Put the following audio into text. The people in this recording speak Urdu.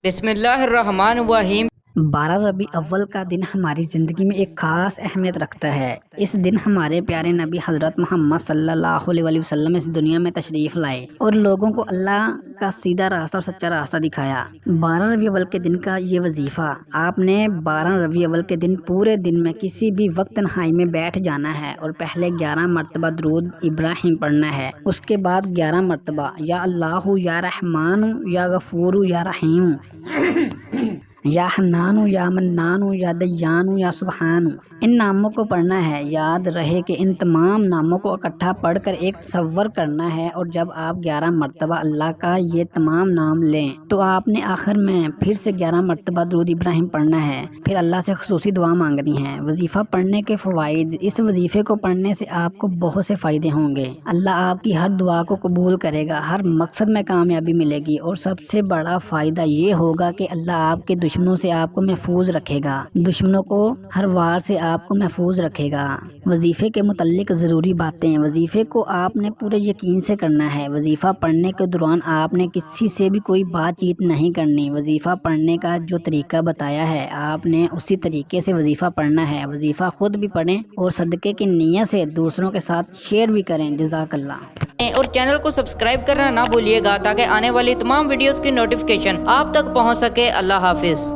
بسم اللہ الرحمن الرحیم۔ 12 ربیع اول کا دن ہماری زندگی میں ایک خاص اہمیت رکھتا ہے۔ اس دن ہمارے پیارے نبی حضرت محمد صلی اللہ علیہ وسلم اس دنیا میں تشریف لائے اور لوگوں کو اللہ کا سیدھا راستہ اور سچا راستہ دکھایا۔ 12 ربیع اول کے دن کا یہ وظیفہ آپ نے 12 ربیع اول کے دن پورے دن میں کسی بھی وقت تنہائی میں بیٹھ جانا ہے اور پہلے 11 مرتبہ درود ابراہیم پڑھنا ہے۔ اس کے بعد 11 مرتبہ یا اللہ یا رحمان یا غفور یا رحیم یا حنان یا منان یا دیان یا سبحان، ان ناموں کو پڑھنا ہے۔ یاد رہے کہ ان تمام ناموں کو اکٹھا پڑھ کر ایک تصور کرنا ہے، اور جب آپ 11 مرتبہ اللہ کا یہ تمام نام لیں تو آپ نے آخر میں پھر سے 11 مرتبہ درود ابراہیم پڑھنا ہے، پھر اللہ سے خصوصی دعا مانگنی ہے۔ وظیفہ پڑھنے کے فوائد: اس وظیفے کو پڑھنے سے آپ کو بہت سے فائدے ہوں گے۔ اللہ آپ کی ہر دعا کو قبول کرے گا، ہر مقصد میں کامیابی ملے گی، اور سب سے بڑا فائدہ یہ ہوگا کہ اللہ آپ کے دشمنوں سے آپ کو محفوظ رکھے گا، دشمنوں کو ہر وار سے آپ کو محفوظ رکھے گا۔ وظیفے کے متعلق ضروری باتیں: وظیفے کو آپ نے پورے یقین سے کرنا ہے۔ وظیفہ پڑھنے کے دوران آپ نے کسی سے بھی کوئی بات چیت نہیں کرنی۔ وظیفہ پڑھنے کا جو طریقہ بتایا ہے آپ نے اسی طریقے سے وظیفہ پڑھنا ہے۔ وظیفہ خود بھی پڑھیں اور صدقے کی نیت سے دوسروں کے ساتھ شیئر بھی کریں۔ جزاک اللہ۔ اور چینل کو سبسکرائب کرنا نہ بھولیے گا تاکہ آنے والی تمام ویڈیوز کی نوٹیفیکیشن آپ تک پہنچ سکے۔ اللہ حافظ۔